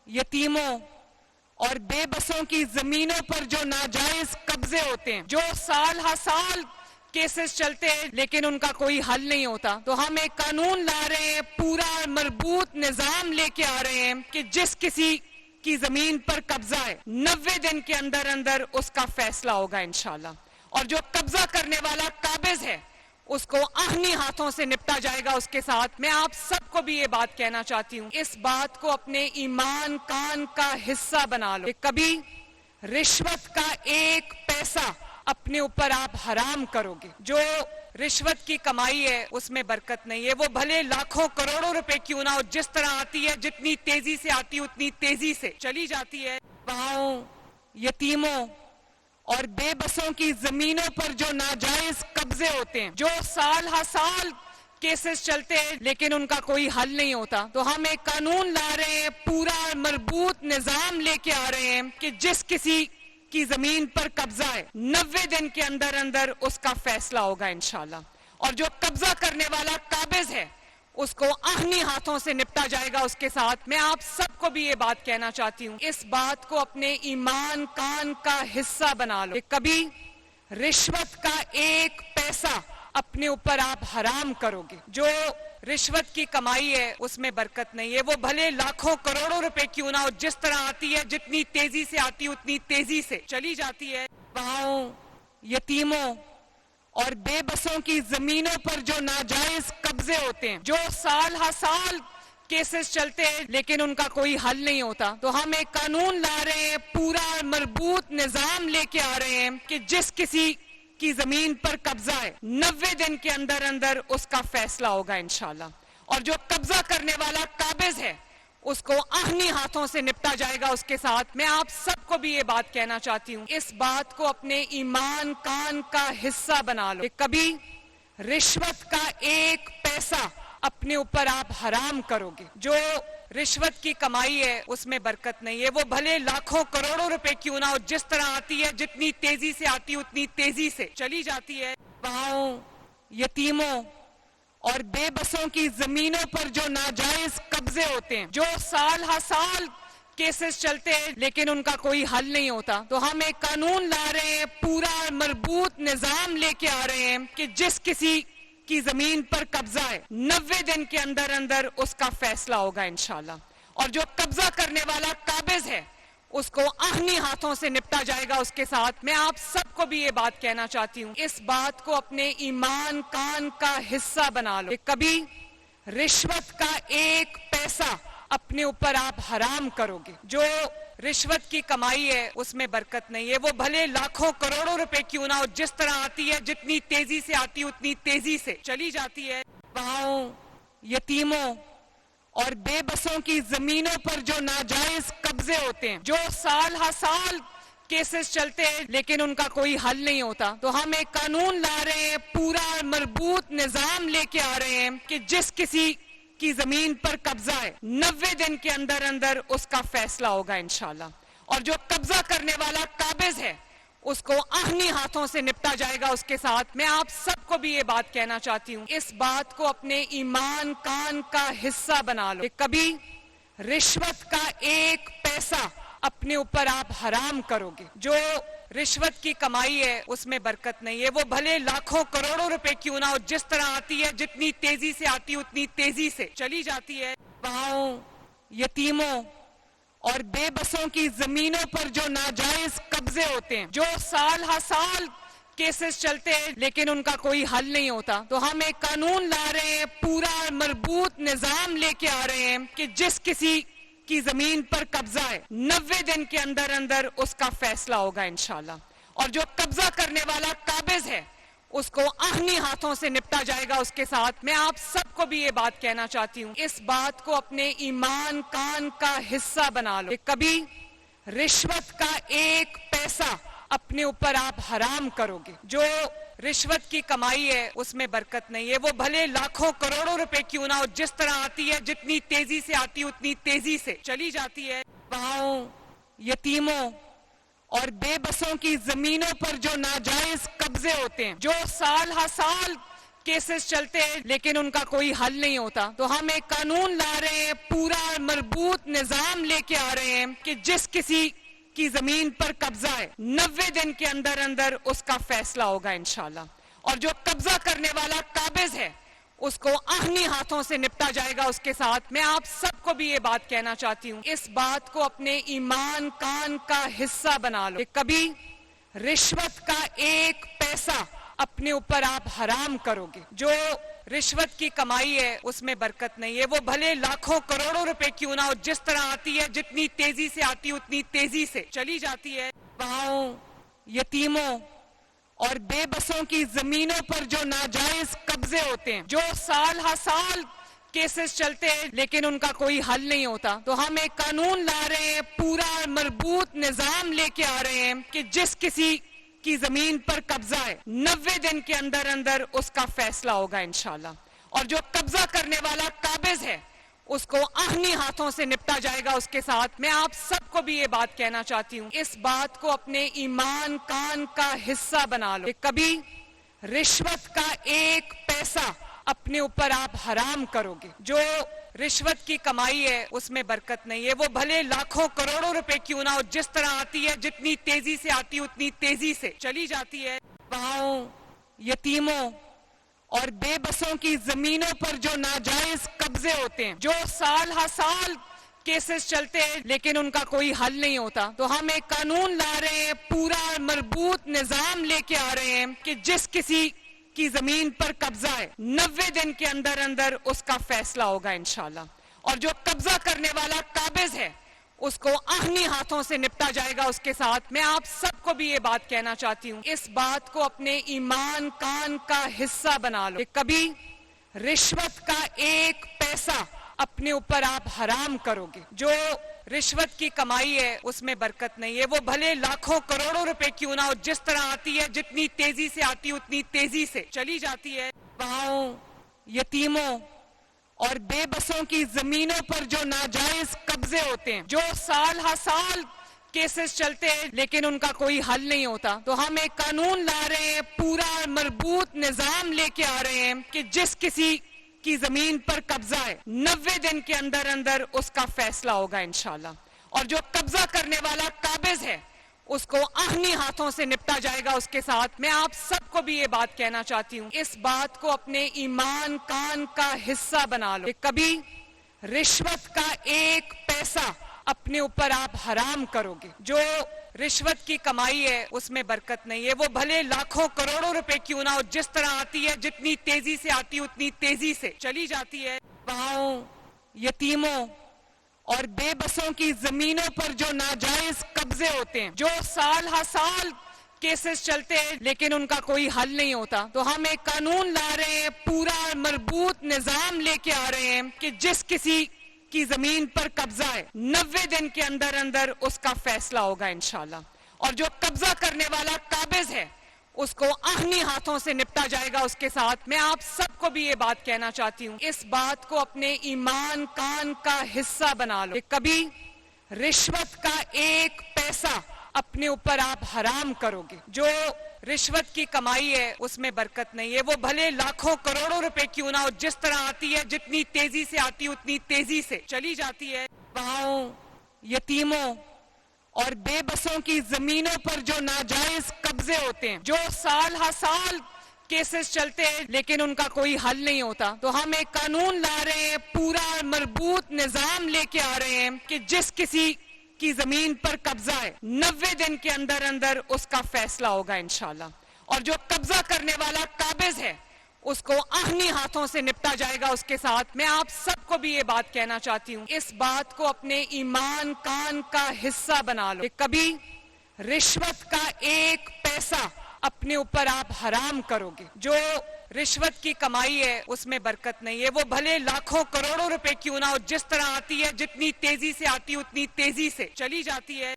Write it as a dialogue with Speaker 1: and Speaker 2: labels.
Speaker 1: یتیموں اور بے بسوں کی زمینوں پر جو ناجائز قبضے ہوتے ہیں، جو سال ہر سال کیسز چلتے ہیں لیکن ان کا کوئی حل نہیں ہوتا، تو ہم ایک قانون لا رہے ہیں، پورا مربوط نظام لے کے آ رہے ہیں کہ جس کسی کی زمین پر قبضہ ہے 90 دن کے اندر اندر اس کا فیصلہ ہوگا انشاءاللہ، اور جو قبضہ کرنے والا قابض ہے اس کو آہنی ہاتھوں سے نپٹا جائے گا اس کے ساتھ۔ میں آپ سب کو بھی یہ بات کہنا چاہتی ہوں، اس بات کو اپنے ایمان کان کا حصہ بنا لو کہ کبھی رشوت کا ایک پیسہ اپنے اوپر آپ حرام کرو گے۔ جو رشوت کی کمائی ہے اس میں برکت نہیں ہے، وہ بھلے لاکھوں کروڑوں روپے کیوں نہ ہو، جس طرح آتی ہے، جتنی تیزی سے آتی ہے اتنی تیزی سے چلی جاتی ہے۔ وہاں یتیموں اور بے بسوں کی زمینوں پر جو ناجائز قبضے ہوتے ہیں، جو سال ہر سال کیسز چلتے ہیں لیکن ان کا کوئی حل نہیں ہوتا، تو ہم ایک قانون لا رہے ہیں، پورا مربوط نظام لے کے آ رہے ہیں کہ جس کسی کی زمین پر قبضہ ہے 90 دن کے اندر اندر اس کا فیصلہ ہوگا انشاءاللہ، اور جو قبضہ کرنے والا قابض ہے اس کو آہنی ہاتھوں سے نپٹا جائے گا اس کے ساتھ۔ میں آپ سب کو بھی یہ بات کہنا چاہتی ہوں، اس بات کو اپنے ایمان کان کا حصہ بنا لو کہ کبھی رشوت کا ایک پیسہ اپنے اوپر آپ حرام کرو گے۔ جو رشوت کی کمائی ہے اس میں برکت نہیں ہے، وہ بھلے لاکھوں کروڑوں روپے کیوں نہ ہو، جس طرح آتی ہے، جتنی تیزی سے آتی ہے اتنی تیزی سے چلی جاتی ہے۔ وہاں یتیموں اور بے بسوں کی زمینوں پر جو ناجائز قبضے ہوتے ہیں، جو سال ہر سال کیسز چلتے ہیں لیکن ان کا کوئی حل نہیں ہوتا، تو ہم ایک قانون لا رہے ہیں، پورا مربوط نظام لے کے آ رہے ہیں کہ جس کسی کی زمین پر قبضہ ہے 90 دن کے اندر اندر اس کا فیصلہ ہوگا انشاءاللہ، اور جو قبضہ کرنے والا قابض ہے اس کو آہنی ہاتھوں سے نپٹا جائے گا اس کے ساتھ۔ میں آپ سب کو بھی یہ بات کہنا چاہتی ہوں، اس بات کو اپنے ایمان کان کا حصہ بنا لو کہ کبھی رشوت کا ایک پیسہ اپنے اوپر آپ حرام کرو گے۔ جو رشوت کی کمائی ہے اس میں برکت نہیں ہے، وہ بھلے لاکھوں کروڑوں روپے کیوں نہ ہو، جس طرح آتی ہے، جتنی تیزی سے آتی ہے اتنی تیزی سے چلی جاتی ہے۔ وہاں یتیموں اور بے بسوں کی زمینوں پر جو ناجائز قبضے ہوتے ہیں، جو سال ہر سال کیسز چلتے ہیں لیکن ان کا کوئی حل نہیں ہوتا، تو ہم ایک قانون لا رہے ہیں، پورا مربوط نظام لے کے آ رہے ہیں کہ جس کسی کی زمین پر قبضہ ہے 90 دن کے اندر اندر اس کا فیصلہ ہوگا انشاءاللہ، اور جو قبضہ کرنے والا قابض ہے اس کو آہنی ہاتھوں سے نپٹا جائے گا اس کے ساتھ۔ میں آپ سب کو بھی یہ بات کہنا چاہتی ہوں، اس بات کو اپنے ایمان کان کا حصہ بنا لو کہ کبھی رشوت کا ایک پیسہ اپنے اوپر آپ حرام کرو گے۔ جو رشوت کی کمائی ہے اس میں برکت نہیں ہے، وہ بھلے لاکھوں کروڑوں روپے کیوں نہ ہو، جس طرح آتی ہے، جتنی تیزی سے آتی ہے اتنی تیزی سے چلی جاتی ہے۔ وہاں یتیموں اور بے بسوں کی زمینوں پر جو ناجائز قبضے ہوتے ہیں، جو سال ہر سال کیسز چلتے ہیں لیکن ان کا کوئی حل نہیں ہوتا، تو ہم ایک قانون لا رہے ہیں، پورا مربوط نظام لے کے آ رہے ہیں کہ جس کسی کی زمین پر قبضہ ہے 90 دن کے اندر اندر اس کا فیصلہ ہوگا انشاءاللہ، اور جو قبضہ کرنے والا قابض ہے اس کو آہنی ہاتھوں سے نپٹا جائے گا اس کے ساتھ۔ میں آپ سب کو بھی یہ بات کہنا چاہتی ہوں، اس بات کو اپنے ایمان کان کا حصہ بنا لو کہ کبھی رشوت کا ایک پیسہ اپنے اوپر آپ حرام کرو گے۔ جو رشوت کی کمائی ہے اس میں برکت نہیں ہے، وہ بھلے لاکھوں کروڑوں روپے کیوں نہ ہو، جس طرح آتی ہے، جتنی تیزی سے آتی ہے اتنی تیزی سے چلی جاتی ہے۔ وہاں یتیموں اور بے بسوں کی زمینوں پر جو ناجائز قبضے ہوتے ہیں، جو سال ہر سال کیسز چلتے ہیں لیکن ان کا کوئی حل نہیں ہوتا، تو ہم ایک قانون لا رہے ہیں، پورا مربوط نظام لے کے آ رہے ہیں کہ جس کسی کی زمین پر قبضہ ہے 90 دن کے اندر اندر اس کا فیصلہ ہوگا انشاءاللہ، اور جو قبضہ کرنے والا قابض ہے اس کو آہنی ہاتھوں سے نپٹا جائے گا اس کے ساتھ۔ میں آپ سب کو بھی یہ بات کہنا چاہتی ہوں، اس بات کو اپنے ایمان کان کا حصہ بنا لو کہ کبھی رشوت کا ایک پیسہ اپنے اوپر آپ حرام کرو گے۔ جو رشوت کی کمائی ہے اس میں برکت نہیں ہے، وہ بھلے لاکھوں کروڑوں روپے کیوں نہ ہو، جس طرح آتی ہے، جتنی تیزی سے آتی ہے اتنی تیزی سے چلی جاتی ہے۔ وہاں یتیموں اور بے بسوں کی زمینوں پر جو ناجائز قبضے ہوتے ہیں، جو سال ہر سال کیسز چلتے ہیں لیکن ان کا کوئی حل نہیں ہوتا. تو ہم ایک قانون لا رہے ہیں, پورا مربوط نظام لے کے آ رہے ہیں کہ جس کسی کی زمین پر قبضہ ہے 90 دن کے اندر اندر اس کا فیصلہ ہوگا انشاءاللہ. اور جو قبضہ کرنے والا قابض ہے اس کو آہنی ہاتھوں سے نپٹا جائے گا اس کے ساتھ. میں آپ سب کو بھی یہ بات کہنا چاہتی ہوں, اس بات کو اپنے ایمان کان کا حصہ بنا لو کہ کبھی رشوت کا ایک پیسہ اپنے اوپر آپ حرام کرو گے. جو رشوت کی کمائی ہے اس میں برکت نہیں ہے, وہ بھلے لاکھوں کروڑوں روپے کیوں نہ ہو, جس طرح آتی ہے جتنی تیزی سے آتی ہے اتنی تیزی سے چلی جاتی ہے. بہاؤں, یتیموں اور بے بسوں کی زمینوں پر جو ناجائز قبضے ہوتے ہیں, جو سال ہر سال کیسز چلتے ہیں لیکن ان کا کوئی حل نہیں ہوتا. تو ہم ایک قانون لا رہے ہیں, پورا مربوط نظام لے کے آ رہے ہیں کہ جس کسی کی زمین پر قبضہ ہے 90 دن کے اندر اندر اس کا فیصلہ ہوگا انشاءاللہ. اور جو قبضہ کرنے والا قابض ہے اس کو آہنی ہاتھوں سے نپٹا جائے گا اس کے ساتھ. میں آپ سب کو بھی یہ بات کہنا چاہتی ہوں, اس بات کو اپنے ایمان کان کا حصہ بنا لو کہ کبھی رشوت کا ایک پیسہ اپنے اوپر آپ حرام کرو گے. جو رشوت کی کمائی ہے اس میں برکت نہیں ہے, وہ بھلے لاکھوں کروڑوں روپے کیوں نہ ہو, جس طرح آتی ہے جتنی تیزی سے آتی ہے اتنی تیزی سے چلی جاتی ہے. بہاؤں, یتیموں اور بے بسوں کی زمینوں پر جو ناجائز قبضے ہوتے ہیں, جو سال ہر سال کیسز چلتے ہیں لیکن ان کا کوئی حل نہیں ہوتا. تو ہم ایک قانون لا رہے ہیں, پورا مربوط نظام لے کے آ رہے ہیں کہ جس کسی کی زمین پر قبضہ ہے 90 دن کے اندر اندر اس کا فیصلہ ہوگا انشاءاللہ. اور جو قبضہ کرنے والا قابض ہے اس کو آہنی ہاتھوں سے نپٹا جائے گا اس کے ساتھ. میں آپ سب کو بھی یہ بات کہنا چاہتی ہوں, اس بات کو اپنے ایمان کان کا حصہ بنا لو کہ کبھی رشوت کا ایک پیسہ اپنے اوپر آپ حرام کرو گے. جو رشوت کی کمائی ہے اس میں برکت نہیں ہے, وہ بھلے لاکھوں کروڑوں روپے کیوں نہ ہو, جس طرح آتی ہے جتنی تیزی سے آتی ہے اتنی تیزی سے چلی جاتی ہے. بہاؤں, یتیموں اور بے بسوں کی زمینوں پر جو ناجائز قبضے ہوتے ہیں, جو سال ہر سال کیسز چلتے ہیں لیکن ان کا کوئی حل نہیں ہوتا. تو ہم ایک قانون لا رہے ہیں, پورا مربوط نظام لے کے آ رہے ہیں کہ جس کسی کی زمین پر قبضہ ہے 90 دن کے اندر اندر اس کا فیصلہ ہوگا انشاءاللہ. اور جو قبضہ کرنے والا قابض ہے اس کو آہنی ہاتھوں سے نپٹا جائے گا اس کے ساتھ. میں آپ سب کو بھی یہ بات کہنا چاہتی ہوں, اس بات کو اپنے ایمان کان کا حصہ بنا لو کہ کبھی رشوت کا ایک پیسہ اپنے اوپر آپ حرام کرو گے. جو رشوت کی کمائی ہے اس میں برکت نہیں ہے, وہ بھلے لاکھوں کروڑوں روپے کیوں نہ ہو, جس طرح آتی ہے جتنی تیزی سے آتی ہے اتنی تیزی سے چلی جاتی ہے. بہاؤں, یتیموں اور بے بسوں کی زمینوں پر جو ناجائز قبضے ہوتے ہیں, جو سال ہر سال کیسز چلتے ہیں لیکن ان کا کوئی حل نہیں ہوتا. تو ہم ایک قانون لا رہے ہیں, پورا مربوط نظام لے کے آ رہے ہیں کہ جس کسی کی زمین پر قبضہ ہے 90 دن کے اندر اندر اس کا فیصلہ ہوگا انشاءاللہ. اور جو قبضہ کرنے والا قابض ہے اس کو آہنی ہاتھوں سے نپٹا جائے گا اس کے ساتھ. میں آپ سب کو بھی یہ بات کہنا چاہتی ہوں, اس بات کو اپنے ایمان کان کا حصہ بنا لو کہ کبھی رشوت کا ایک پیسہ اپنے اوپر آپ حرام کرو گے. جو رشوت کی کمائی ہے اس میں برکت نہیں ہے, وہ بھلے لاکھوں کروڑوں روپے کیوں نہ ہو, جس طرح آتی ہے جتنی تیزی سے آتی ہے اتنی تیزی سے چلی جاتی ہے. بہاؤں, یتیموں اور بے بسوں کی زمینوں پر جو ناجائز قبضے ہوتے ہیں, جو سال ہر سال کیسز چلتے ہیں لیکن ان کا کوئی حل نہیں ہوتا. تو ہم ایک قانون لا رہے ہیں, پورا مربوط نظام لے کے آ رہے ہیں کہ جس کسی کی زمین پر قبضہ ہے 90 دن کے اندر اندر اس کا فیصلہ ہوگا انشاءاللہ. اور جو قبضہ کرنے والا قابض ہے اس کو آہنی ہاتھوں سے نپٹا جائے گا اس کے ساتھ. میں آپ سب کو بھی یہ بات کہنا چاہتی ہوں, اس بات کو اپنے ایمان کان کا حصہ بنا لو کہ کبھی رشوت کا ایک پیسہ اپنے اوپر آپ حرام کرو گے. جو رشوت کی کمائی ہے اس میں برکت نہیں ہے, وہ بھلے لاکھوں کروڑوں روپے کیوں نہ ہو, جس طرح آتی ہے جتنی تیزی سے آتی ہے اتنی تیزی سے چلی جاتی ہے.